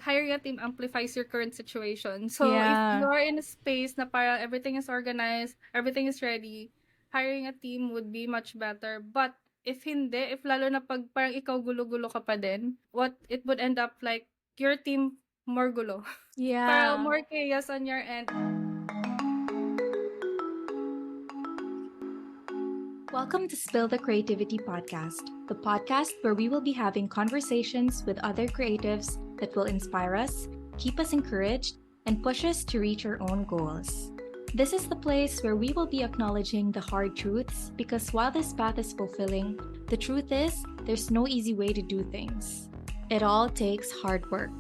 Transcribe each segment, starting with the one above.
hiring a team amplifies your current situation. So if Yeah. you're in a space na parang everything is organized, everything is ready, hiring a team would be much better. But if hindi, if lalo na pag parang ikaw gulo-gulo ka pa din, what it would end up like your team more gulo. Parang Yeah. more chaos on your end. Welcome to Spill the Creativity Podcast, the podcast where we will be having conversations with other creatives that will inspire us, keep us encouraged, and push us to reach our own goals. This is the place where we will be acknowledging the hard truths because while this path is fulfilling, the truth is there's no easy way to do things. It all takes hard work.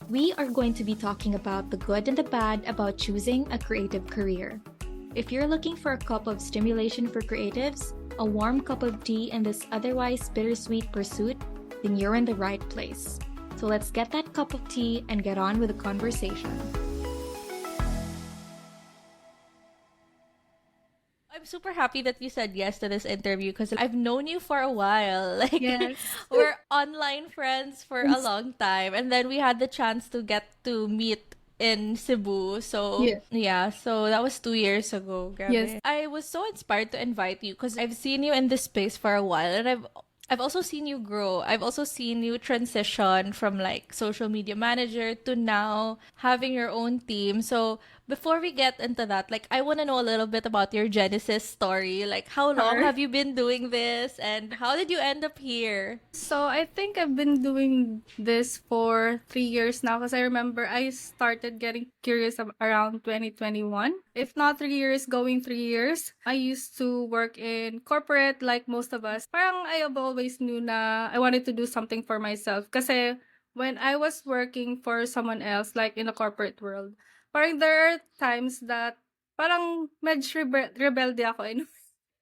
We are going to be talking about the good and the bad about choosing a creative career. If you're looking for a cup of stimulation for creatives, a warm cup of tea in this otherwise bittersweet pursuit, then you're in the right place. So let's get that cup of tea and get on with the conversation. I'm super happy that you said yes to this interview because I've known you for a while. Like, Yes. we're online friends for a long time. And then we had the chance to get to meet in Cebu. So, Yeah. yeah, so that was 2 years ago. Yes. Grabe. I was so inspired to invite you because I've seen you in this space for a while and I've also seen you grow. I've also seen you transition from like social media manager to now having your own team. So before we get into that, like I want to know a little bit about your Genesis story. Like how long Sure. have you been doing this and how did you end up here? So I think I've been doing this for 3 years now because I remember I started getting curious around 2021. If not 3 years, going 3 years. I used to work in corporate like most of us. Parang I have always knew na I wanted to do something for myself. Kasi when I was working for someone else, like in the corporate world, parang there are times that parang medyo rebelde ako in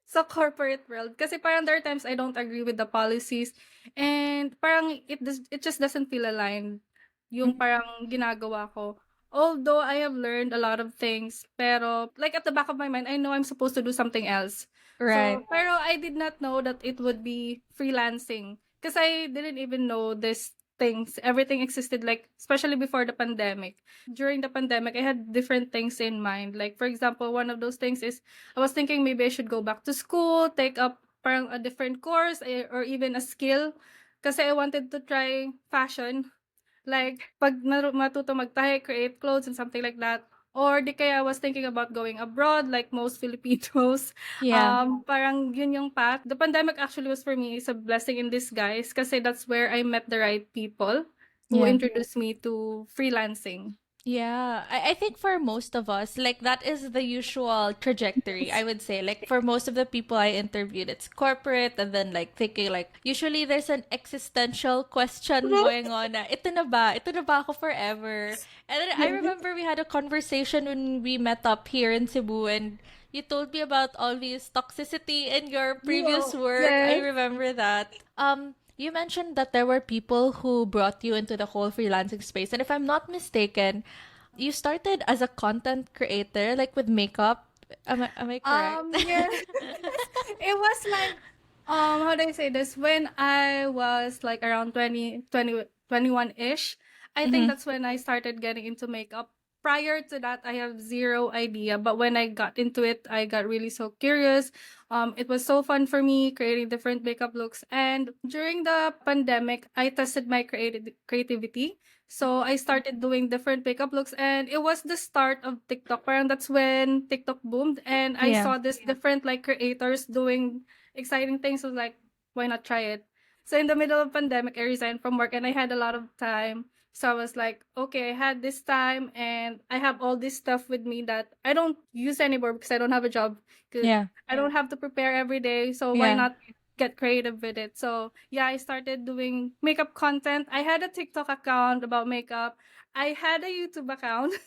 sa corporate world. Kasi parang there are times I don't agree with the policies and parang it just doesn't feel aligned yung parang ginagawa ko. Although I have learned a lot of things, pero like at the back of my mind, I know I'm supposed to do something else. Right. So, pero I did not know that it would be freelancing. Because I didn't even know these things. Everything existed like, especially before the pandemic. During the pandemic, I had different things in mind. Like, for example, one of those things is I was thinking maybe I should go back to school, take up parang a different course or even a skill. Kasi I wanted to try fashion. Like, pag matuto magtahi, create clothes and something like that. Or di kaya I was thinking about going abroad like most Filipinos. Yeah. Parang yun yung path. The pandemic actually was for me is a blessing in disguise kasi that's where I met the right people who Yeah. introduced me to freelancing. Yeah, I think for most of us, like that is the usual trajectory, I would say. Like for most of the people I interviewed, it's corporate and then like thinking like usually there's an existential question going on na, ito na ba? Ito na ba ako forever? And then I remember we had a conversation when we met up here in Cebu and you told me about all these toxicity in your previous Wow. work. I Yes. remember that. You mentioned that there were people who brought you into the whole freelancing space. And if I'm not mistaken, you started as a content creator, like with makeup. Am I correct? Yeah. It was like, how do I say this? When I was like around 21-ish, I think Mm-hmm. that's when I started getting into makeup. Prior to that, I have zero idea. But when I got into it, I got really so curious. It was so fun for me creating different makeup looks. And during the pandemic, I tested my creativity. So I started doing different makeup looks and it was the start of TikTok. Parang that's when TikTok boomed and I Yeah. saw this different like creators doing exciting things. So I was like, why not try it? So in the middle of pandemic, I resigned from work and I had a lot of time. So I was like, okay, I had this time and I have all this stuff with me that I don't use anymore because I don't have a job. Because Yeah. I don't have to prepare every day. So why Yeah. not get creative with it? So yeah, I started doing makeup content. I had a TikTok account about makeup. I had a YouTube account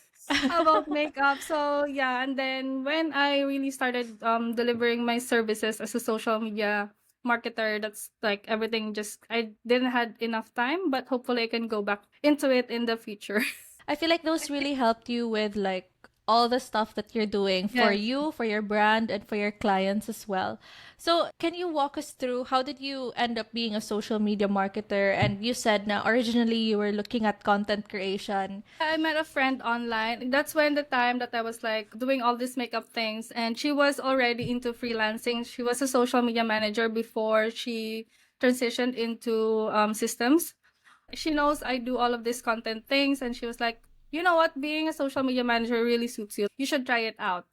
about makeup. So yeah, and then when I really started delivering my services as a social media marketer, that's like everything just I didn't had enough time, but hopefully I can go back into it in the future. I feel like those really helped you with like all the stuff that you're doing for Yes. you, for your brand, and for your clients as well. So, can you walk us through how did you end up being a social media marketer? And you said na originally you were looking at content creation. I met a friend online. That's when the time that I was like doing all these makeup things, and she was already into freelancing. She was a social media manager before she transitioned into systems. She knows I do all of these content things, and she was like, you know what, being a social media manager really suits you. You should try it out.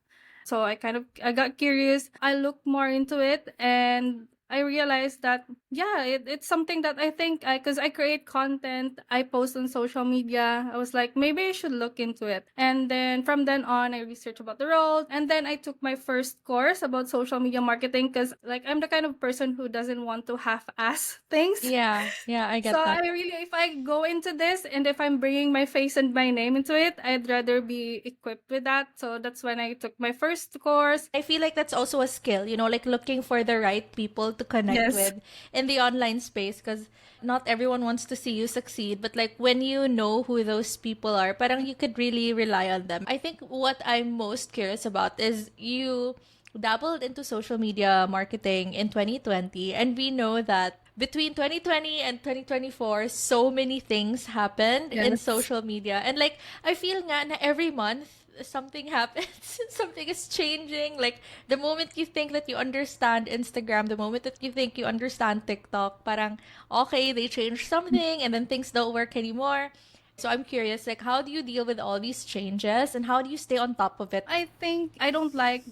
So I got curious. I looked more into it, and I realized that yeah, it's something that I think because I create content, I post on social media. I was like, maybe I should look into it. And then from then on, I researched about the role, and then I took my first course about social media marketing because like I'm the kind of person who doesn't want to half-ass things. Yeah, yeah, I So get that. I really, if I go into this and if I'm bringing my face and my name into it, I'd rather be equipped with that. So that's when I took my first course. I feel like that's also a skill, like looking for the right people to connect Yes. with in the online space because not everyone wants to see you succeed. But like when you know who those people are, parang you could really rely on them. I think what I'm most curious about is you dabbled into social media marketing in 2020, and we know that between 2020 and 2024 so many things happened in Yes. social media, and like I feel nga na every month something happens. Something is changing. Like the moment you think that you understand Instagram, the moment that you think you understand TikTok, parang okay, they changed something and then things don't work anymore. So I'm curious, like how do you deal with all these changes and how do you stay on top of it? I think I don't like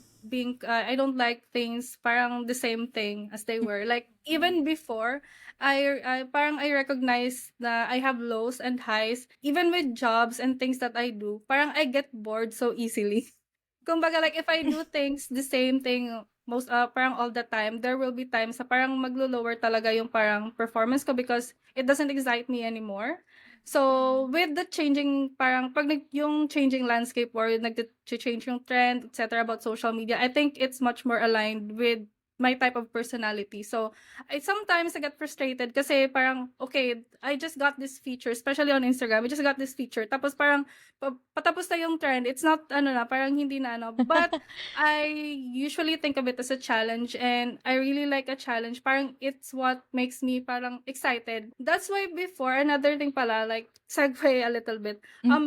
I don't like things parang the same thing as they were. Like even before, I parang I recognize that I have lows and highs even with jobs and things that I do. Parang I get bored so easily. Kumbaga like if I do things the same thing most parang all the time, there will be times na parang maglo-lower talaga yung parang performance ko because it doesn't excite me anymore. So with the changing parang pag yung changing landscape or nag-change yung trend, etc. about social media, I think it's much more aligned with my type of personality. So I sometimes I get frustrated kasi parang okay, I just got this feature, especially on Instagram. I just got this feature. Tapos parang patapos na yung trend. It's not ano na, parang hindi na ano. But I usually think of it as a challenge and I really like a challenge. Parang it's what makes me parang excited. That's why before, another thing pala, like segue a little bit.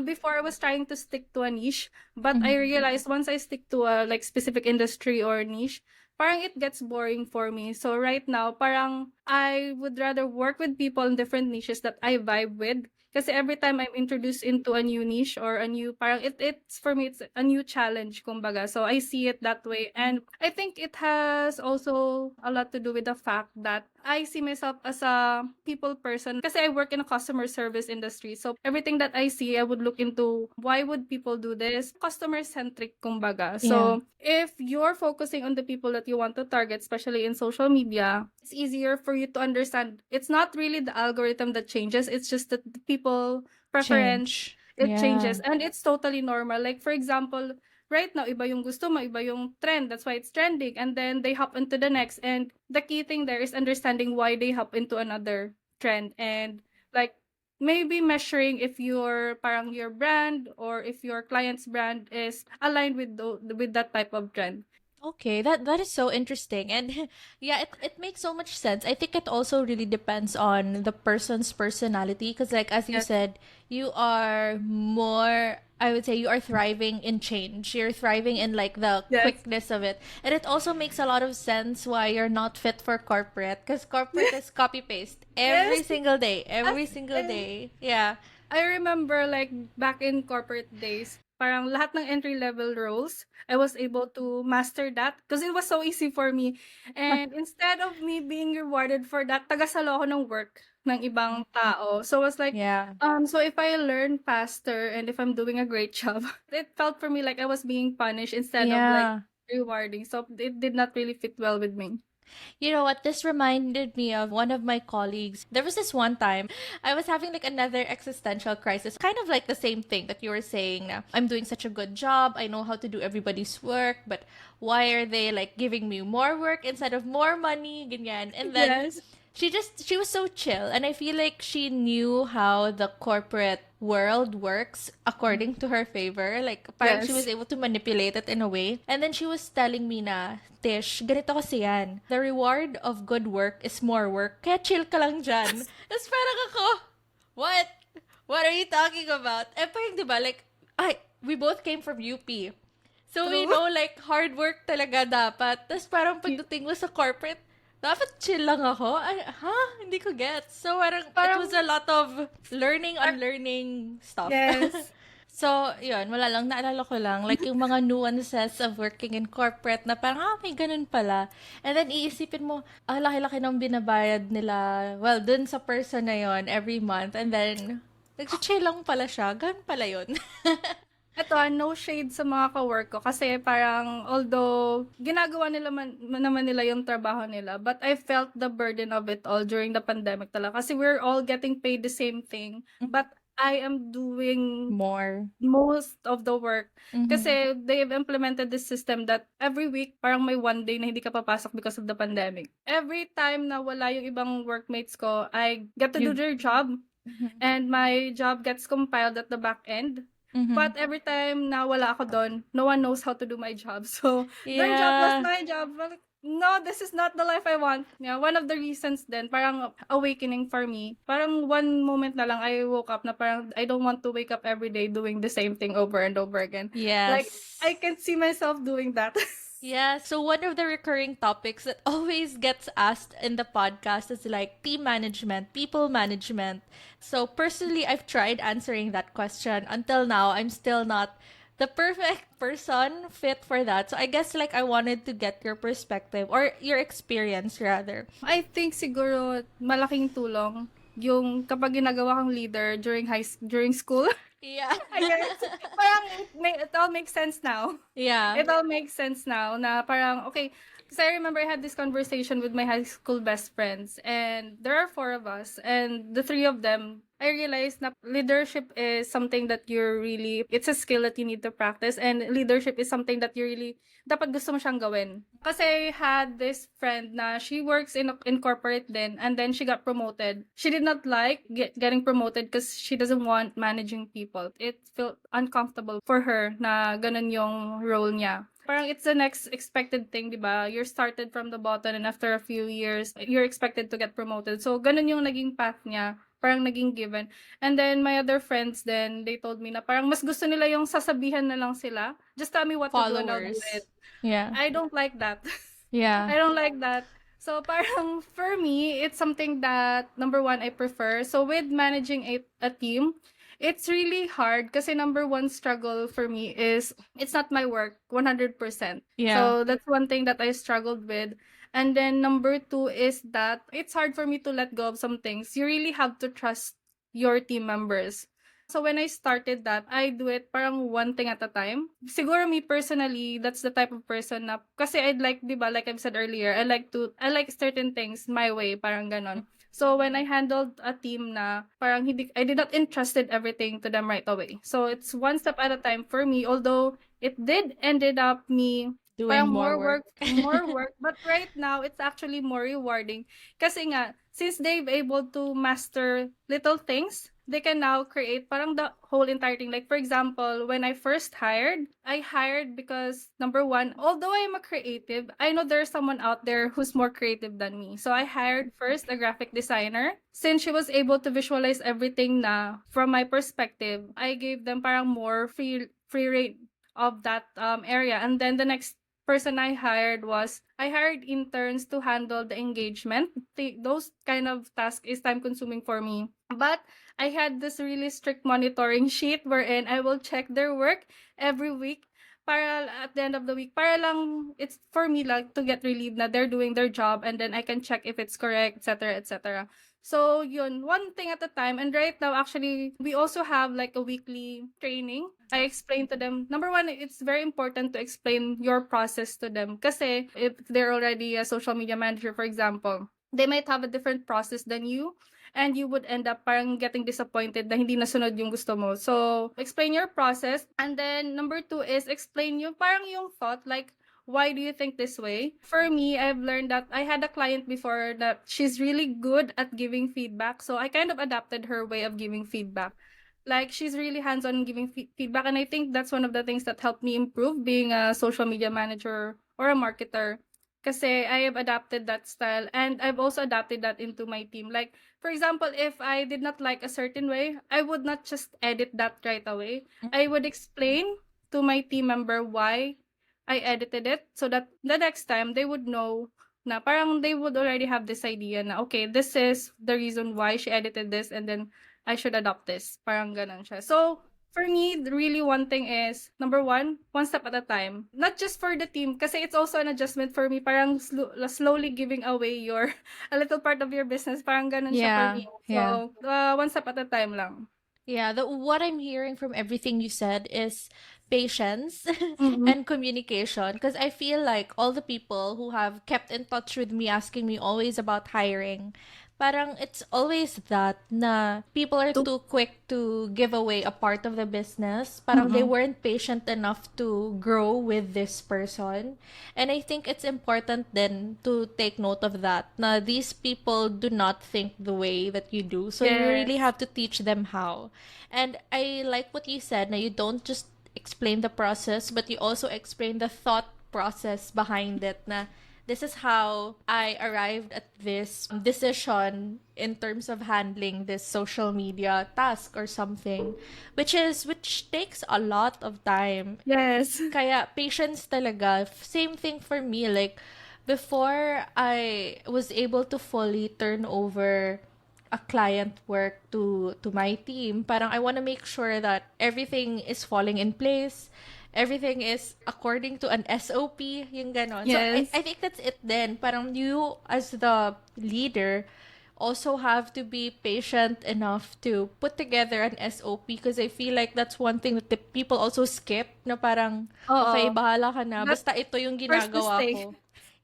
Before I was trying to stick to a niche, but I realized once I stick to a like specific industry or niche, parang it gets boring for me. So right now, parang I would rather work with people in different niches that I vibe with. Kasi every time I'm introduced into a new niche or a new, parang it's for me, it's a new challenge, kumbaga. So I see it that way. And I think it has also a lot to do with the fact that I see myself as a people person kasi I work in a customer service industry. So everything that I see, I would look into why would people do this? Customer centric, kumbaga. Yeah. So if you're focusing on the people that you want to target, especially in social media, it's easier for you to understand. It's not really the algorithm that changes. It's just that the people preference, Change. it Yeah. changes. And it's totally normal. Like for example, right now, iba yung gusto mo, iba yung trend. That's why it's trending. And then they hop into the next. And the key thing there is understanding why they hop into another trend. And like maybe measuring if your parang your brand or if your client's brand is aligned with with that type of trend. Okay, that is so interesting. And yeah, it makes so much sense. I think it also really depends on the person's personality because like as you Yes. said, you are more, I would say you are thriving in change. You're thriving in like the Yes. quickness of it. And it also makes a lot of sense why you're not fit for corporate because corporate is copy paste Yes. every single day, every single And day. Yeah. I remember like back in corporate days, parang lahat ng entry level roles, I was able to master that because it was so easy for me. And instead of me being rewarded for that, tagasalo ako ng work ng ibang tao. So I was like, Yeah. so if I learn faster and if I'm doing a great job, it felt for me like I was being punished instead of like Yeah. rewarding. So it did not really fit well with me. You know what? This reminded me of one of my colleagues. There was this one time I was having like another existential crisis, kind of like the same thing that you were saying now. I'm doing such a good job. I know how to do everybody's work, but why are they like giving me more work instead of more money? Ganyan. And then Yes. she was so chill, and I feel like she knew how the corporate world works according to her favor. Like, parang she was Yes. able to manipulate it in a way. And then she was telling me na, Tish, ganito kasi yan. The reward of good work is more work. Kaya chill ka lang dyan. Tapos parang ako, what? What are you talking about? Eh, parang diba, like, we both came from UP. So, we True. know, like, hard work talaga dapat. Tapos parang pagdating mo sa corporate, dapat chill lang ako? Ay, Hindi ko get. So, it Parang, was a lot of learning, unlearning stuff. yes. So, yun, wala lang, naalala ko lang, like, yung mga nuances of working in corporate na parang, may ganun pala. And then, iisipin mo, laki-laki ng binabayad nila, well, dun sa person na yon every month. And then, nag-chill lang pala siya. Ganun pala yun. Ito, no shade sa mga ka-work ko kasi parang although ginagawa nila naman nila yung trabaho nila, but I felt the burden of it all during the pandemic talaga kasi we're all getting paid the same thing, but I am doing More. most of the work Mhm. kasi they've implemented this system that every week parang may one day na hindi ka papasok because of the pandemic. Every time na wala yung ibang workmates ko, I get to do their job Mhm. and my job gets compiled at the back end. Mhm. But every time na wala ako doon, no one knows how to do my job. So, their job was my job. But no, this is not the life I want. Yeah, one of the reasons then, parang awakening for me. Parang one moment na lang I woke up na parang I don't want to wake up every day doing the same thing over and over again. Like, Yes. I can see myself doing that. Yeah, so one of the recurring topics that always gets asked in the podcast is like team management, people management. So personally, I've tried answering that question. Until now, I'm still not the perfect person fit for that. So I guess like I wanted to get your perspective or your experience rather. I think siguro malaking tulong yung kapag ginagawa kang leader during school. Yeah. I guess. Parang it all makes sense now. Yeah. It all makes sense now na parang, okay, because I remember I had this conversation with my high school best friends and there are 4 of us and the 3 of them, I realized na leadership is something that it's a skill that you need to practice and leadership is something that you really, dapat gusto mo siyang gawin. Kasi I had this friend na she works in corporate din and then she got promoted. She did not like getting promoted because she doesn't want managing people. It felt uncomfortable for her na ganun yung role niya. Parang it's the next expected thing, di ba? You're started from the bottom and after a few years, you're expected to get promoted. So, ganun yung naging path niya. Parang naging given. And then, my other friends then, they told me na parang mas gusto nila yung sasabihan na lang sila. Just tell me what to do and I'll do Followers. it. Yeah. I don't like that. Yeah. I don't like that. So, parang for me, it's something that, number one, I prefer. So, with managing a team, it's really hard kasi number one struggle for me is it's not my work 100%. Yeah. So, that's one thing that I struggled with. And then number 2 is that it's hard for me to let go of some things. You really have to trust your team members. So when I started that, I do it parang one thing at a time. Siguro me personally, that's the type of person na, kasi I'd like, di ba, like I've said earlier, I like certain things my way, parang ganon. So when I handled a team na parang I did not entrusted everything to them right away. So it's one step at a time for me, although it did ended up me Doing parang more work. more work. But right now, it's actually more rewarding. Kasi nga, since they've able to master little things, they can now create parang the whole entire thing. Like, for example, when I first I hired because, number one, although I'm a creative, I know there's someone out there who's more creative than me. So I hired first a graphic designer. Since she was able to visualize everything na from my perspective, I gave them parang more free reign of that area. And then the next person I hired interns to handle the engagement. Those kind of tasks is time consuming for me. But I had this really strict monitoring sheet wherein I will check their work every week para at the end of the week, para lang, it's for me like to get relieved na they're doing their job and then I can check if it's correct, etc., etc. So, yun, one thing at a time. And right now, actually, we also have like a weekly training. I explain to them, number one, it's very important to explain your process to them. Kasi if they're already a social media manager, for example, they might have a different process than you. And you would end up parang getting disappointed na hindi nasunod yung gusto mo. So, explain your process. And then, number 2 is explain yung parang yung thought, like, why do you think this way? For me, I've learned that I had a client before that she's really good at giving feedback. So I kind of adapted her way of giving feedback. Like she's really hands-on in giving feedback. And I think that's one of the things that helped me improve being a social media manager or a marketer. Kasi I have adapted that style and I've also adapted that into my team. Like, for example, if I did not like a certain way, I would not just edit that right away. I would explain to my team member why I edited it so that the next time they would know na parang they would already have this idea na, okay, this is the reason why she edited this and then I should adopt this. Parang ganun siya. So, for me, really one thing is, number one step at a time. Not just for the team, kasi it's also an adjustment for me. Parang slowly giving away your, a little part of your business. Parang ganun siya for Yeah, me. yeah. So, one step at a time lang. Yeah, what I'm hearing from everything you said is patience Mm-hmm. and communication. Because I feel like all the people who have kept in touch with me asking me always about hiring, parang it's always that na people are too quick to give away a part of the business. Parang they Mm-mm. weren't patient enough to grow with this person. And I think it's important then to take note of that. Na these people do not think the way that you do. So you really Yes. have to teach them how. And I like what you said, na you don't just explain the process, but you also explain the thought process behind it, na this is how I arrived at this decision in terms of handling this social media task or something, which takes a lot of time. Yes. Kaya patience talaga. Same thing for me. Like, before I was able to fully turn over a client work to my team, parang I want to make sure that everything is falling in place, everything is according to an SOP, yung ganon. So Yes. I think that's it then. Parang you as the leader also have to be patient enough to put together an SOP, because I feel like that's one thing that the people also skip, na parang okay, Oo. bahala ka na, That basta ito yung first ginagawa mistake. ko.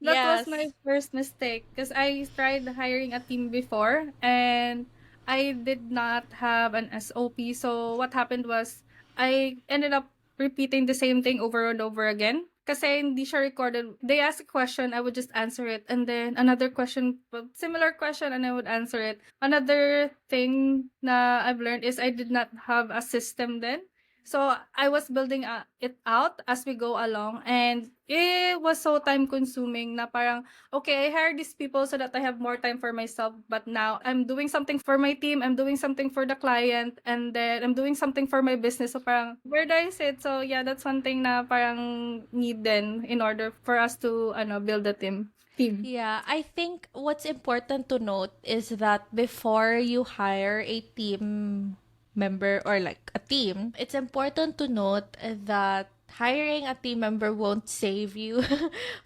That was Yes. my first mistake because I tried hiring a team before and I did not have an SOP. So what happened was I ended up repeating the same thing over and over again. Kasi hindi siya recorded. They asked a question, I would just answer it. And then another question, similar question, and I would answer it. Another thing na I've learned is I did not have a system then. So I was building it out as we go along and it was so time consuming na parang, okay, I hired these people so that I have more time for myself. But now I'm doing something for my team, I'm doing something for the client, and then I'm doing something for my business. So parang, where do I sit? So yeah, that's one thing na parang need then in order for us to build a team. Yeah, I think what's important to note is that before you hire a team member or like a team, it's important to note that hiring a team member won't save you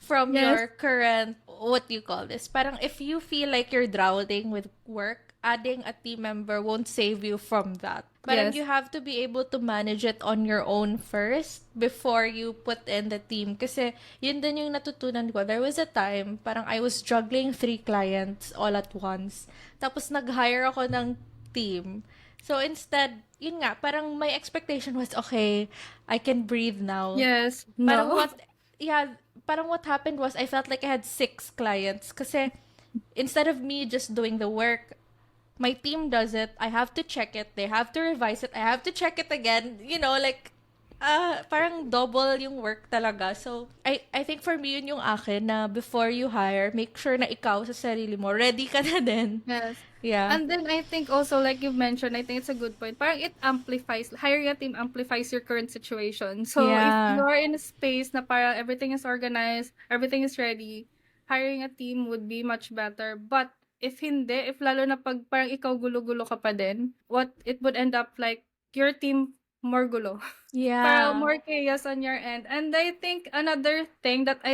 from Yes. your current, what do you call this? Parang if you feel like you're drowning with work, adding a team member won't save you from that. Parang Yes. you have to be able to manage it on your own first before you put in the team. Kasi yun din yung natutunan ko. There was a time, parang I was juggling 3 clients all at once. Tapos nag-hire ako ng team. So instead, yun nga, parang my expectation was, okay, I can breathe now. Yes. Parang No. yeah, parang what happened was I felt like I had 6 clients. Kasi instead of me just doing the work, my team does it. I have to check it. They have to revise it. I have to check it again. You know, like, parang double yung work talaga. So, I think for me, yun yung akin na before you hire, make sure na ikaw sa sarili mo, ready ka na din. Yes. Yeah. And then I think also, like you've mentioned, I think it's a good point. Parang it amplifies, hiring a team amplifies your current situation. So if Yeah. you're in a space na parang everything is organized, everything is ready, hiring a team would be much better. But if hindi, if lalo na pag parang ikaw gulo-gulo ka pa din, what it would end up like your team more gulo. Parang Yeah. more chaos on your end. And I think another thing that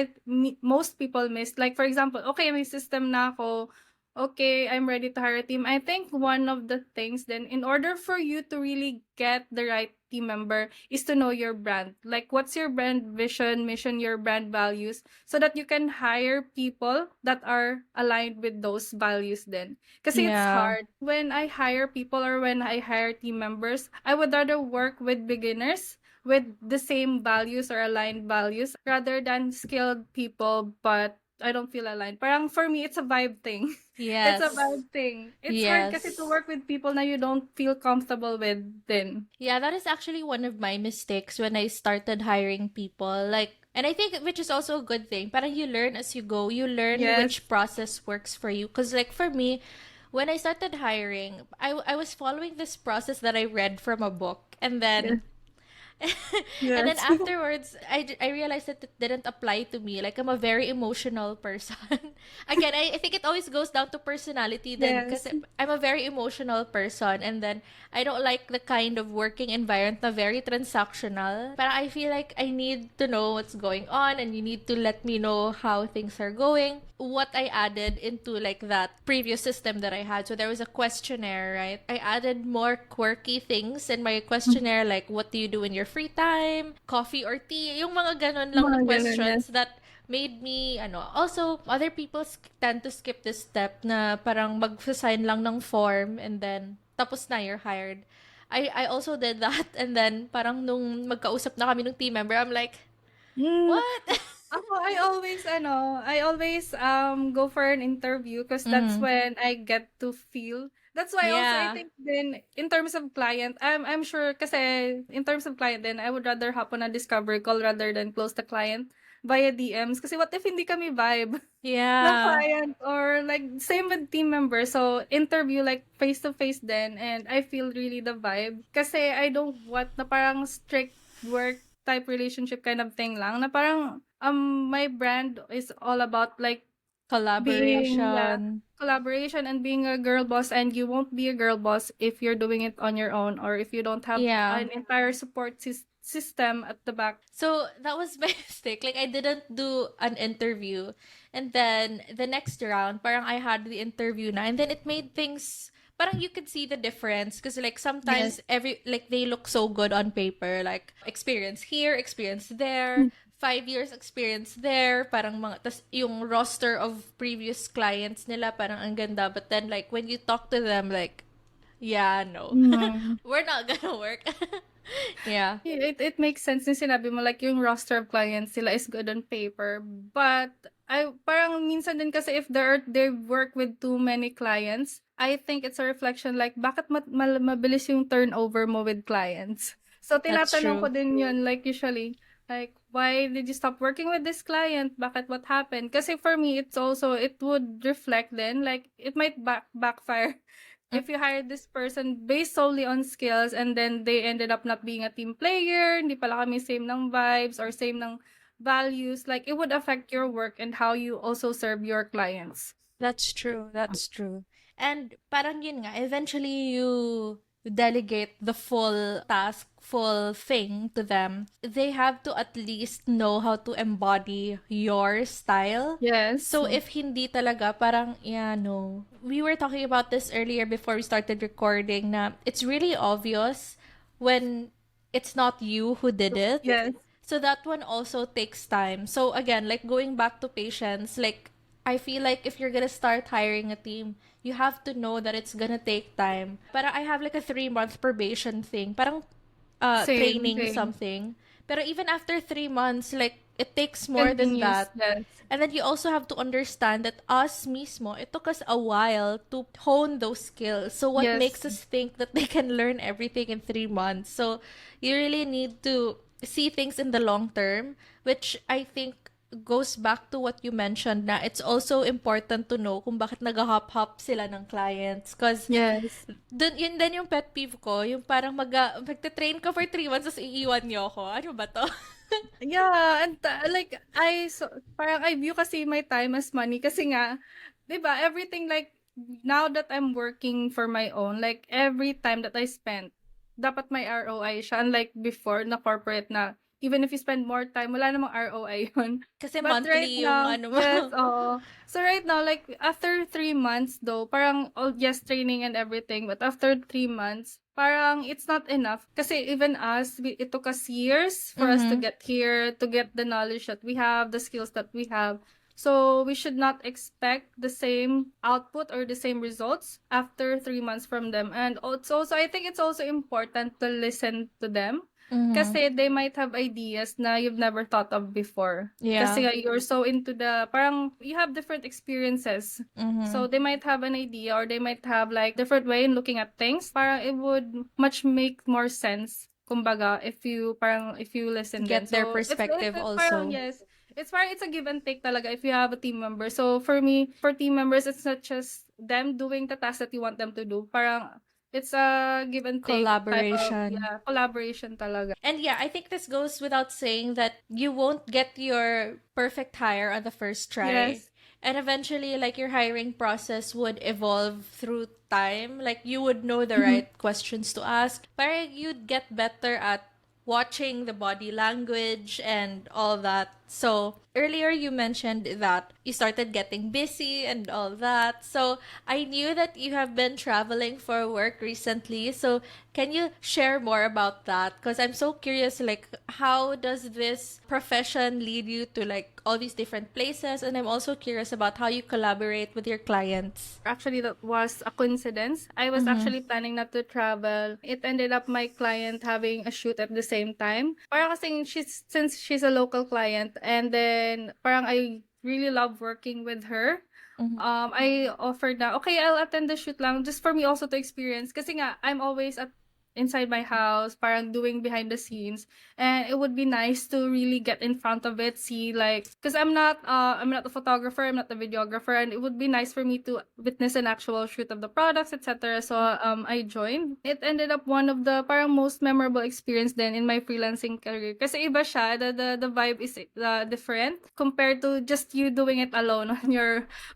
most people miss, like for example, okay, may system na ako, okay, I'm ready to hire a team. I think one of the things then, in order for you to really get the right team member, is to know your brand. Like, what's your brand vision, mission, your brand values, so that you can hire people that are aligned with those values then. Kasi it's Yeah. hard. When I hire people or when I hire team members, I would rather work with beginners with the same values or aligned values rather than skilled people but I don't feel aligned. Parang for me, it's a vibe thing. It's a Yes. vibe thing. It's hard kasi to Yes. work with people na you don't feel comfortable with then. Yeah, that is actually one of my mistakes when I started hiring people. Like, and I think which is also a good thing. Parang you learn as you go. You learn Yes. which process works for you. Because like for me, when I started hiring, I was following this process that I read from a book, and Yes. then and then Yes. afterwards, I realized that it didn't apply to me. Like, I'm a very emotional person. Again, I think it always goes down to personality then. Yes. Because I'm a very emotional person. And then, I don't like the kind of working environment na very transactional. But I feel like I need to know what's going on. And you need to let me know how things are going. What I added into like that previous system that I had. So there was a questionnaire, right? I added more quirky things in my questionnaire, like what do you do in your free time, coffee or tea, yung mga ganon lang na Mga ganun, yes. questions that made me also other people tend to skip this step na parang mag-sign lang ng form and then tapos na you're hired. I also did that and then parang nung magkausap na kami ng team member, I'm like, Mm. what? Ako, I always go for an interview because that's Mm. when I get to feel. That's why also I Yeah. think then in terms of client, I'm sure kasi in terms of client then I would rather hop on a discovery call rather than close the client via DMs kasi what if hindi kami vibe ng Yeah. client or like same with team members. So interview like face to face then and I feel really the vibe kasi I don't want na parang strict work type relationship kind of thing lang na parang my brand is all about like being Collaboration. collaboration and being a girl boss and you won't be a girl boss if you're doing it on your own or if you don't have Yeah. an entire support system at the back. So that was my mistake. Like I didn't do an interview. And then the next round, parang I had the interview na and then it made things parang you could see the difference because like Yes. sometimes every like they look so good on paper like experience here, experience there, 5 years experience there, parang mga tas yung roster of previous clients nila parang ang ganda but then like when you talk to them like yeah, no. Mm. We're not gonna work. Yeah. It makes sense yung sinabi mo, like, yung roster of clients, sila is good on paper. But, parang minsan din kasi if they work with too many clients, I think it's a reflection, like, bakit mabilis yung turnover mo with clients? So, That's tinatanong ko true. din yun, like, usually, like, why did you stop working with this client? Bakit, what happened? Kasi for me, it would reflect then, like, it might backfire if you hired this person based solely on skills and then they ended up not being a team player, hindi pala kami same ng vibes or same ng values, like it would affect your work and how you also serve your clients. That's true. That's true. And parang yun nga, eventually you delegate the full task, full thing to them. They have to at least know how to embody your style. Yes. So if hindi talaga, parang, yeah, no. We were talking about this earlier before we started recording na it's really obvious when it's not you who did it. Yes. So that one also takes time. So again, like going back to patience, like I feel like if you're gonna start hiring a team, you have to know that it's gonna take time. But I have like a 3 month probation thing. Parang training Same. something. Pero even after 3 months, like it takes more than Continues. that. Yes. And then you also have to understand that us mismo, it took us a while to hone those skills. So what Yes. makes us think that they can learn everything in 3 months? So you really need to see things in the long term, which I think goes back to what you mentioned na it's also important to know kung bakit nag-hop-hop sila ng clients. Because Yes. yun din yung pet peeve ko, yung parang magte-train ka for 3 months tapos iiwan niyo ako. Ano ba to? Yeah, and like parang I view kasi my time as money kasi nga, 'di ba, everything like now that I'm working for my own, like every time that I spend, dapat may ROI siya unlike before na corporate na even if you spend more time, wala namang ROI yun. Kasi But right monthly yung now, ano mo. yes, oo. So right now, like after 3 months though, parang yes, training and everything, but after 3 months, parang it's not enough. Kasi even us, it took us years for us to Mhm. get here, to get the knowledge that we have, the skills that we have. So we should not expect the same output or the same results after 3 months from them. And it's also, I think it's also important to listen to them Mm-hmm. Kasi they might have ideas na you've never thought of before. Kasi Yeah. nga you're so into parang you have different experiences. Mm-hmm. So they might have an idea or they might have like different way in looking at things. Parang it would much make more sense. Kumbaga, if you listen then. Get their So perspective it's parang also. yes. It's parang it's a give and take talaga if you have a team member. So for me, for team members, it's not just them doing the task that you want them to do. Parang it's a give and take type of Collaboration. collaboration talaga. And yeah, I think this goes without saying that you won't get your perfect hire on the first try. Yes. And eventually, like, your hiring process would evolve through time. Like, you would know the Mhm. right questions to ask. But you'd get better at watching the body language and all that. So, earlier you mentioned that you started getting busy and all that. So, I knew that you have been traveling for work recently. So, can you share more about that? Because I'm so curious, like, how does this profession lead you to, like, all these different places? And I'm also curious about how you collaborate with your clients. Actually, that was a coincidence. I was Mm-hmm. actually planning not to travel. It ended up my client having a shoot at the same time. Parang kasi since she's a local client and then parang I really love working with her. Mm-hmm. I offered na, okay, I'll attend the shoot lang just for me also to experience. Kasi nga, I'm always inside my house, parang doing behind the scenes. And it would be nice to really get in front of it, see like, because I'm not a photographer, I'm not a videographer, and it would be nice for me to witness an actual shoot of the products, etc. So I joined. It ended up one of the parang most memorable experience then in my freelancing career. Kasi iba siya, the vibe is different compared to just you doing it alone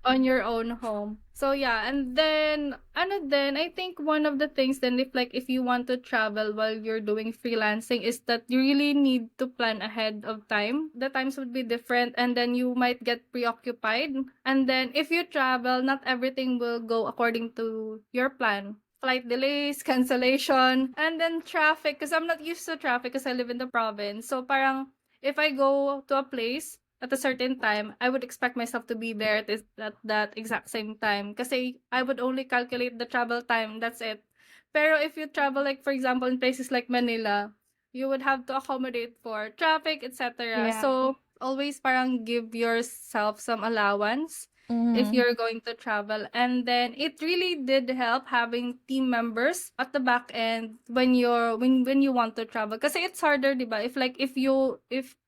on your own home. So yeah, and then I think one of the things then if you want to travel while you're doing freelancing is that you really need to plan ahead of time. The times would be different and then you might get preoccupied. And then if you travel, not everything will go according to your plan. Flight delays, cancellation, and then traffic because I'm not used to traffic because I live in the province. So parang if I go to a place at a certain time, I would expect myself to be there at that exact same time. Kasi I would only calculate the travel time, that's it. Pero if you travel like for example in places like Manila, you would have to accommodate for traffic, etc. Yeah. So always parang give yourself some allowance if Mm-hmm. you're going to travel. And then it really did help having team members at the back end when you want to travel. Kasi it's harder, 'di ba? If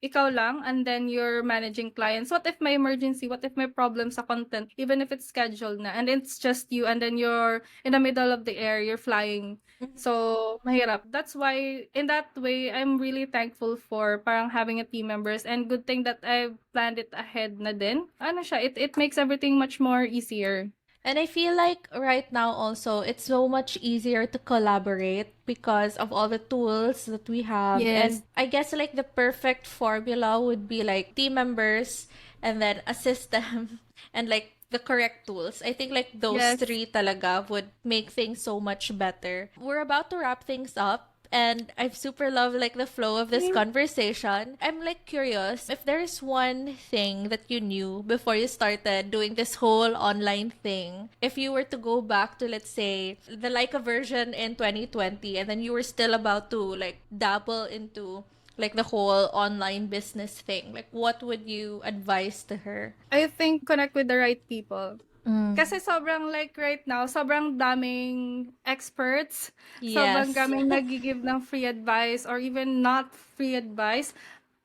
ikaw lang and then you're managing clients, what if may emergency? What if may problem sa content? Even if it's scheduled na and it's just you and then you're in the middle of the air, you're flying. So, mahirap. That's why, in that way, I'm really thankful for parang having a team members and good thing that I've planned it ahead na din. Ano siya, it makes everything much more easier. And I feel like right now also it's so much easier to collaborate because of all the tools that we have. Yes. And I guess like the perfect formula would be like team members and then a system and like the correct tools. I think like those Yes. three talaga would make things so much better. We're about to wrap things up. And I've super loved like the flow of this conversation. I'm like curious if there's one thing that you knew before you started doing this whole online thing. If you were to go back to, let's say, the Lyka version in 2020 and then you were still about to like dabble into like the whole online business thing, like what would you advise to her? I think connect with the right people. Kasi sobrang like right now, sobrang daming experts, sobrang Yes. daming nag-give ng free advice or even not free advice.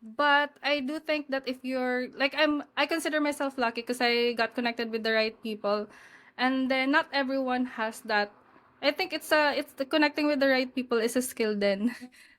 But I do think that if you're like I consider myself lucky because I got connected with the right people. And then not everyone has that. I think it's the connecting with the right people is a skill then.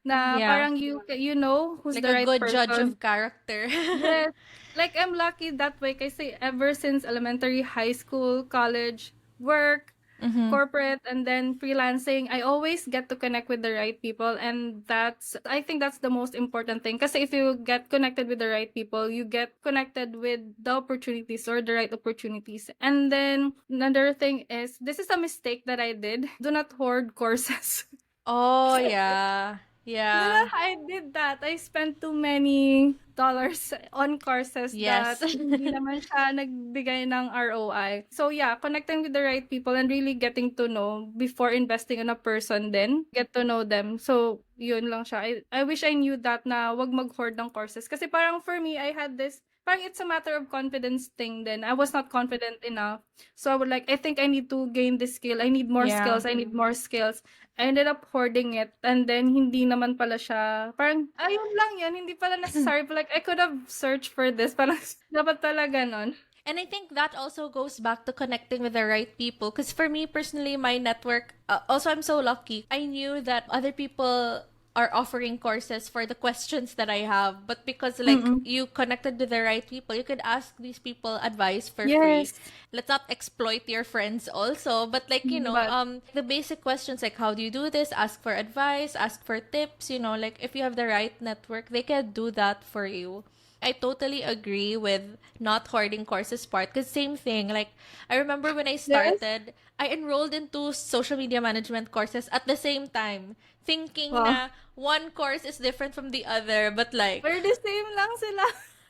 Na Yeah. parang you know who's Like the a right good judge person. of character. Yes. Like, I'm lucky that way kasi ever since elementary, high school, college, work, Mm-hmm. corporate, and then freelancing, I always get to connect with the right people. And I think that's the most important thing. Kasi if you get connected with the right people, you get connected with the opportunities or the right opportunities. And then another thing is, this is a mistake that I did. Do not hoard courses. Oh, yeah. Yeah. I did that. I spent too many dollars on courses that Yes. hindi naman siya nagbigay ng ROI. So yeah, connecting with the right people and really getting to know before investing in a person then, get to know them. So yun lang siya. I wish I knew that na wag mag-hoard ng courses. Kasi parang for me, I had this, parang it's a matter of confidence thing then. I was not confident enough. So I think I need to gain this skill. I need more Yeah. skills. I need more skills. I ended up hoarding it and then hindi naman pala siya, parang ayun lang yun, hindi pala necessary, but like I could have searched for this, parang dapat pala ganon. And I think that also goes back to connecting with the right people. Because for me personally, my network, also I'm so lucky. I knew that other people are offering courses for the questions that I have. But because like you connected with the right people, you could ask these people advice for free. Yes. Let's not exploit your friends also. But like, But the basic questions like how do you do this? Ask for advice, ask for tips, like if you have the right network, they can do that for you. I totally agree with not hoarding courses part because same thing. Like I remember when I yes, started, I enrolled into social media management courses at the same time, thinking wow. na one course is different from the other, but like We're the same lang sila.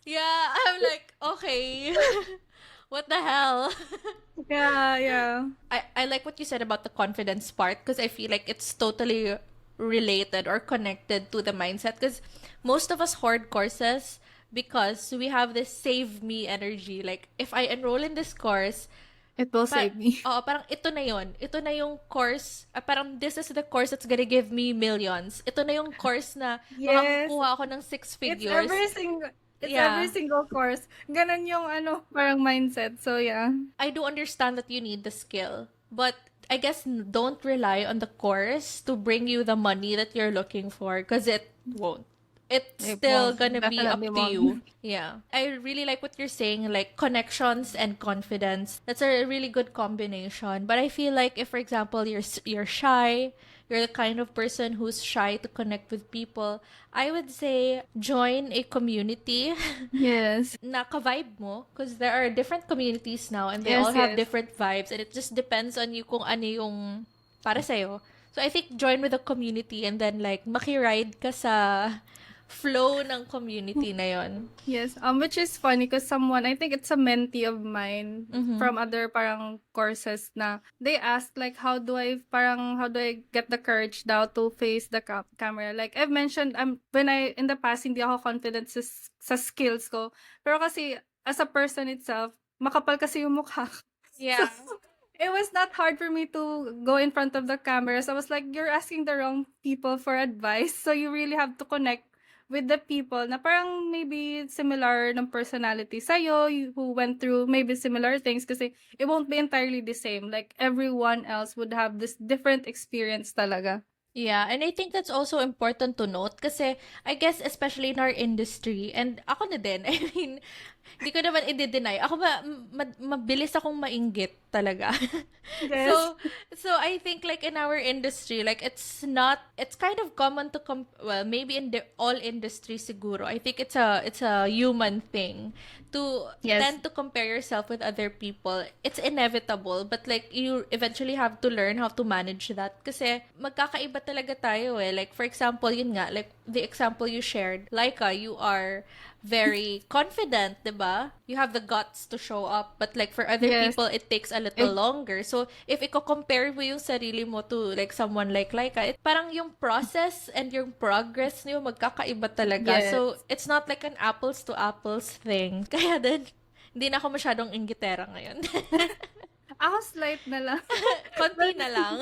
yeah, I'm like, okay. What the hell? Yeah. I like what you said about the confidence part because I feel like it's totally related or connected to the mindset because most of us hoard courses because we have this save me energy. Like, if I enroll in this course, It will save me. parang ito na yon. Ito na yung course, parang this is the course that's gonna give me millions. Ito na yung course na Yes. makakakuha ako ng six It's figures. Yeah. every single course. Ganon yung parang mindset. So yeah. I do understand that you need the skill, but I guess don't rely on the course to bring you the money that you're looking for because it won't. It's It still won't. gonna be up Definitely to won't. you. Yeah. I really like what you're saying, like connections and confidence. That's a really good combination. But I feel like if, for example, you're shy, you're the kind of person who's shy to connect with people, I would say join a community Yes. na ka-vibe mo because there are different communities now and they Yes, all have yes. different vibes and it just depends on you kung ano yung para sa'yo. So I think join with a community and then like makiride ka sa flow ng community na yon. Yes, which is funny because I think it's a mentee of mine from other parang courses na they ask like how do I get the courage daw to face the camera. Like I've mentioned, when I in the past hindi ako confident sa skills ko. Pero kasi as a person itself, makapal kasi yung mukha ko. Yeah. So, it was not hard for me to go in front of the cameras. I was like, you're asking the wrong people for advice. So you really have to connect with the people na parang maybe similar ng personality sa'yo, who went through maybe similar things kasi it won't be entirely the same. Like everyone else would have this different experience talaga. Yeah, and I think that's also important to note kasi I guess especially in our industry and ako na din, I mean, hindi ko naman i-deny. Ako mabilis akong mainggit talaga. Yes. So I think like in our industry, like it's kind of common to well, maybe in all industries siguro. I think it's a human thing to tend to compare yourself with other people. It's inevitable, but like you eventually have to learn how to manage that kasi magkakaiba talaga tayo eh. Like for example, yun nga, like the example you shared, Lyka, you are very confident, diba? You have the guts to show up, but like for other people, it takes a little longer. So, if i-compare mo yung sarili mo to like someone like Lyka, parang yung process and yung progress niyo magkakaiba talaga. Yes. So, it's not like an apples to apples thing. Kaya din, hindi na ako masyadong inggitera ngayon. Ako slight na lang. Konti na lang.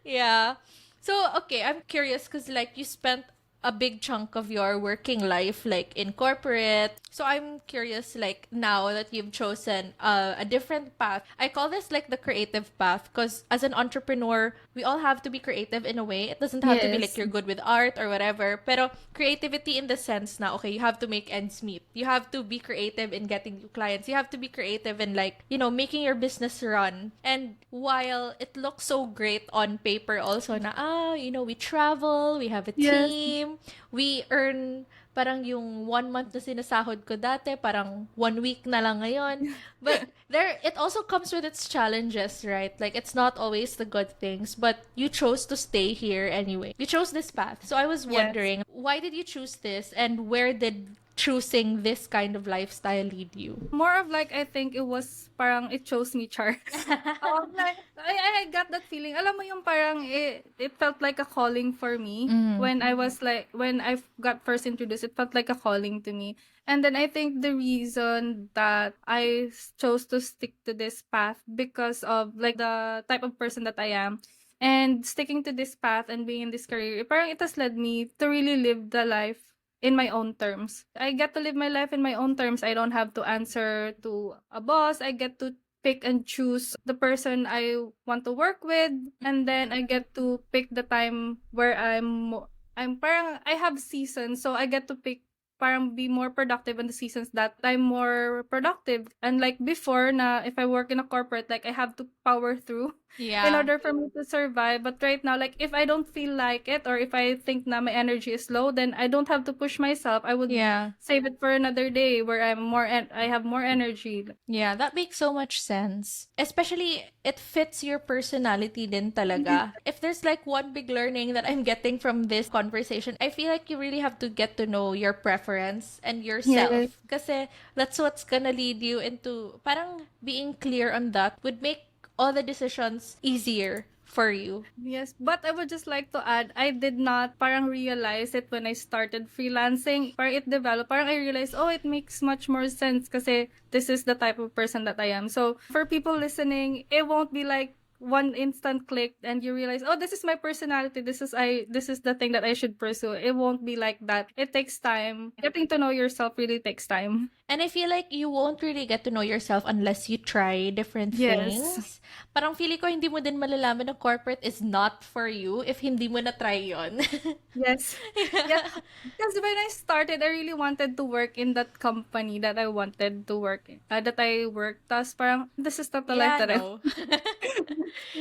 Yeah. So, okay, I'm curious because like you spent a big chunk of your working life like in corporate. So I'm curious like now that you've chosen a different path. I call this like the creative path because as an entrepreneur, we all have to be creative in a way. It doesn't have to be like you're good with art or whatever. Pero creativity in the sense na okay, you have to make ends meet. You have to be creative in getting new clients. You have to be creative in like, making your business run. And while it looks so great on paper also na we travel, we have a team, time, we earn parang yung 1 month na sinasahod ko dati, parang 1 week na lang ngayon. But it also comes with its challenges, right? Like, it's not always the good things, but you chose to stay here anyway. You chose this path. So I was Yes. wondering, why did you choose this, and where did choosing this kind of lifestyle lead you? More of like, I think it was parang it chose me, Char. Like, I got that feeling. Alam mo yung parang it felt like a calling for me. When I was like, when I got first introduced, it felt like a calling to me. And then I think the reason that I chose to stick to this path because of like the type of person that I am. And sticking to this path and being in this career, parang it has led me to really live the life in my own terms. I get to live my life in my own terms. I don't have to answer to a boss. I get to pick and choose the person I want to work with, and then I get to pick the time where I'm parang I have seasons, so I get to pick parang be more productive in the seasons that I'm more productive. And like before na if I work in a corporate, like I have to power through in Yeah. order for me to survive. But right now, like if I don't feel like it or if I think na my energy is low, then I don't have to push myself. I would Yeah. save it for another day where I have more energy. Yeah, that makes so much sense. Especially, it fits your personality din talaga. If there's like one big learning that I'm getting from this conversation, I feel like you really have to get to know your preference and Yes. yourself. Kasi that's what's gonna lead you into, parang being clear on that would make all the decisions easier for you. Yes, but I would just like to add, I did not parang realize it when I started freelancing. Parang it developed, parang I realized, oh, it makes much more sense kasi this is the type of person that I am. So for people listening, it won't be like one instant click and you realize, oh, this is my personality. This is the thing that I should pursue. It won't be like that. It takes time. Getting to know yourself really takes time. And I feel like you won't really get to know yourself unless you try different Yes. things. Parang feeling ko hindi mo din malalaman na corporate is not for you if hindi mo na-try yon. Yes. Yeah. Because when I started, I really wanted to work in that company that I wanted to work in. That I worked. Tapos parang, this is not the life that I no.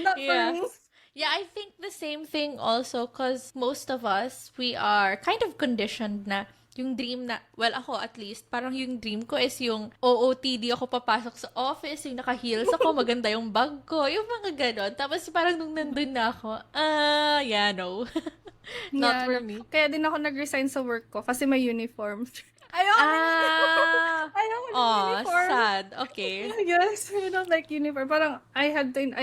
Not for Yeah. me. Yeah, I think the same thing also because most of us, we are kind of conditioned na yung dream na, well, ako at least, parang yung dream ko is yung OOTD ako papasok sa office, yung naka-heels ako, maganda yung bag ko, yung mga ganon. Tapos parang nung nandun na ako, yeah, no. Not Yeah, for no. me. Kaya din ako nag-resign sa work ko kasi may uniform. Ayoko ng Ah, Ayoko ng oh, uniform. sad. Okay. Yes, I don't like uniform. Parang I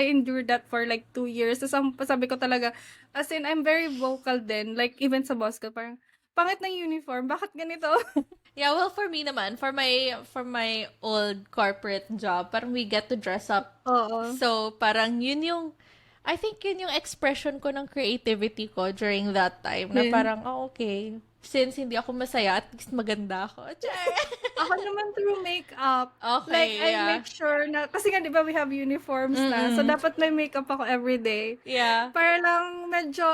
endured that for like 2 years. Tapos sabi ko talaga, as in, I'm very vocal din. Like, even sa boss ko, parang, pangit ng uniform, bakit ganito? Yeah, well, for me naman, for my old corporate job, parang we get to dress up. Oo. So, parang yun yung, I think yun yung expression ko ng creativity ko during that time. Na Yeah. parang, oh, okay. Since hindi ako masaya, at least maganda ako. Char! Ako naman through makeup. Okay, Like, I yeah. make sure na, kasi nga, di ba, we have uniforms na. So, dapat may makeup ako everyday. Yeah. Para lang medyo,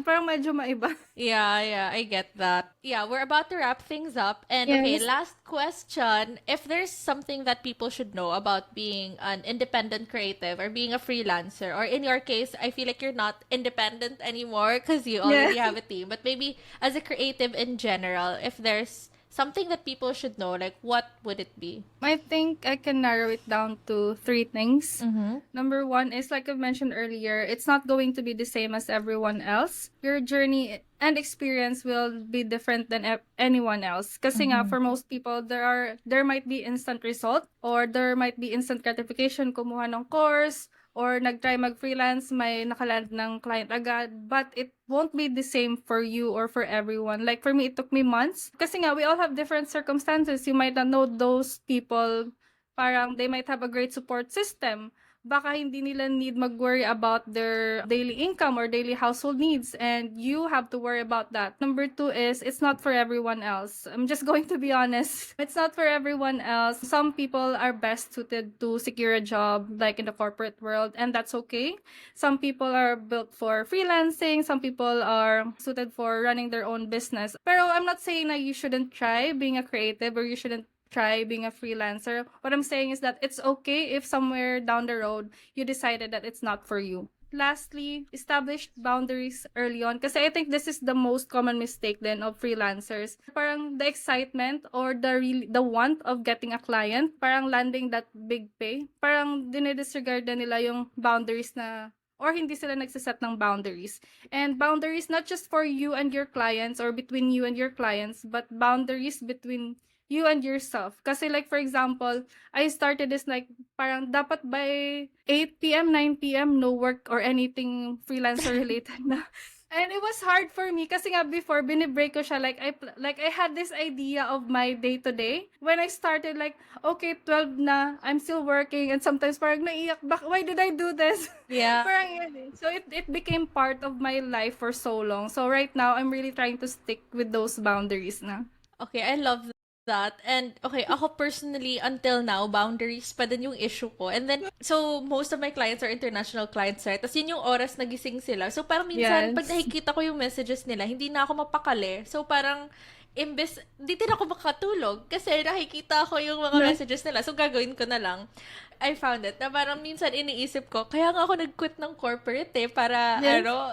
parang medyo maiba. Yeah, I get that. Yeah, we're about to wrap things up. And okay, Yes. last question. If there's something that people should know about being an independent creative or being a freelancer, or in your case, I feel like you're not independent anymore because you already Yeah. have a team. But maybe as a creative in general, if there's something that people should know, like what would it be? I think I can narrow it down to 3 things. Mm-hmm. Number 1 is, like I mentioned earlier, it's not going to be the same as everyone else. Your journey and experience will be different than anyone else. Kasi nga, for most people, there might be instant result or there might be instant gratification, kumuha ng course, or nag-try mag-freelance, may nakaland ng client agad, but it won't be the same for you or for everyone. Like for me, it took me months. Kasi nga, we all have different circumstances. You might not know those people, parang they might have a great support system. Baka hindi nila need mag-worry about their daily income or daily household needs, and you have to worry about that. Number 2 is, it's not for everyone else. I'm just going to be honest. It's not for everyone else. Some people are best suited to secure a job, like in the corporate world, and that's okay. Some people are built for freelancing. Some people are suited for running their own business. Pero I'm not saying that you shouldn't try being a creative or you shouldn't try being a freelancer. What I'm saying is that it's okay if somewhere down the road you decided that it's not for you. lastly, establish boundaries early on. Kasi I think this is the most common mistake then of freelancers. Parang the excitement or the want of getting a client, parang landing that big pay, parang dinidisregard na nila yung boundaries na or hindi sila nagsiset ng boundaries. And boundaries not just for you and your clients or between you and your clients, but boundaries between you and yourself. Kasi like for example, I started this like parang dapat by 8 p.m., 9 p.m. no work or anything freelancer related na. And it was hard for me kasi nga before binibreak ko siya like I had this idea of my day to day. When I started like okay 12 na, I'm still working and sometimes parang naiyak why did I do this? Yeah. Parang yun eh. So it became part of my life for so long. So right now I'm really trying to stick with those boundaries na. Okay, I love that. And okay, ako personally, until now, boundaries pa din yung issue ko. And then, so most of my clients are international clients, right? Tapos yun yung oras nagising sila. So parang minsan, Yes. pag nakikita ko yung messages nila, hindi na ako mapakali. So parang, imbes, di din ako makatulog kasi nakikita ko yung mga messages nila. So gagawin ko na lang. I found it na parang minsan iniisip ko, kaya nga ako nag-quit ng corporate para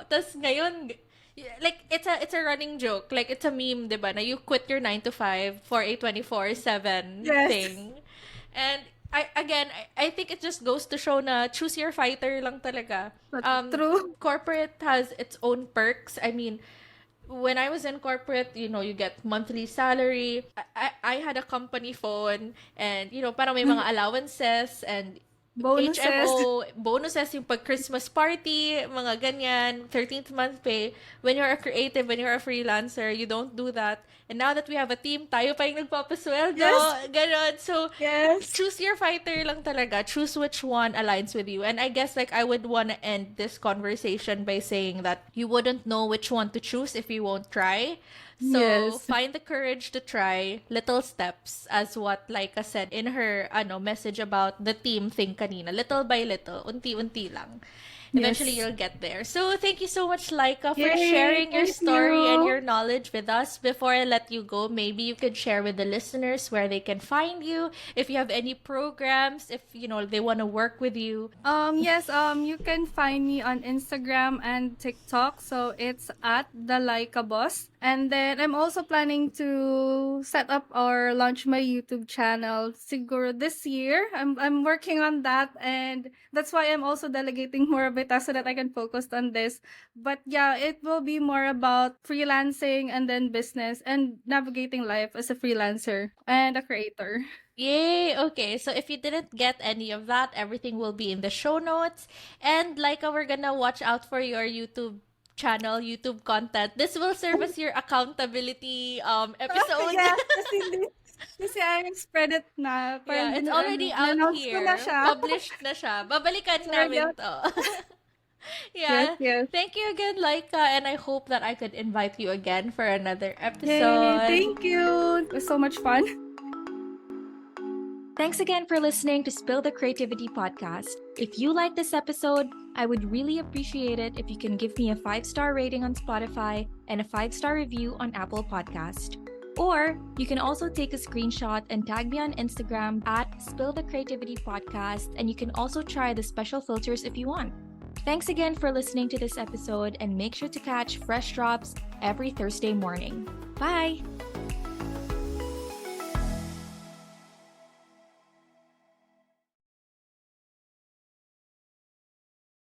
tapos ngayon, like it's a running joke, like it's a meme, diba, na you quit your 9 to 5 for a 24/7 thing. And I think it just goes to show na choose your fighter lang talaga. True. Corporate has its own perks. I mean, when I was in corporate, you get monthly salary. I had a company phone and, parang may mga allowances and Bonuses. HMO, bonuses yung pag Christmas party, mga ganyan, 13th month pay. When you're a creative, when you're a freelancer, you don't do that. And now that we have a team, tayo pa yung nagpapasweldo. Yes. Ganon. So, Yes. choose your fighter lang talaga. Choose which one aligns with you. And I guess I would want to end this conversation by saying that you wouldn't know which one to choose if you won't try. So, Yes. find the courage to try little steps, as what Lyka said in her message about the team thing kanina. Little by little, unti-unti lang. Eventually, Yes. you'll get there. So, thank you so much, Lyka, for Yay, sharing your thank story you. and your knowledge with us. Before I let you go, maybe you could share with the listeners where they can find you, if you have any programs, if, they want to work with you. Yes, you can find me on Instagram and TikTok. So it's at the Lyka Boss. And then I'm also planning to set up or launch my YouTube channel siguro this year. I'm working on that, and that's why I'm also delegating more of it so that I can focus on this. But yeah, it will be more about freelancing and then business and navigating life as a freelancer and a creator. Yay! Okay, so if you didn't get any of that, everything will be in the show notes. And Lyka, we're gonna watch out for your YouTube channel, YouTube content. This will serve as your accountability episode. Yeah, kasi I spread it na. Yeah, it's already out na-announce ko here. na siya. Published na siya. Babalikan So, namin yeah. to. Yeah. Yes. Thank you again, Lyka, and I hope that I could invite you again for another episode. Yay, thank you. It was so much fun. Thanks again for listening to Spill the Creativity podcast. If you like this episode, I would really appreciate it if you can give me a 5-star rating on Spotify and a 5-star review on Apple Podcast. Or you can also take a screenshot and tag me on Instagram at Spill the Creativity Podcast, and you can also try the special filters if you want. Thanks again for listening to this episode, and make sure to catch fresh drops every Thursday morning. Bye!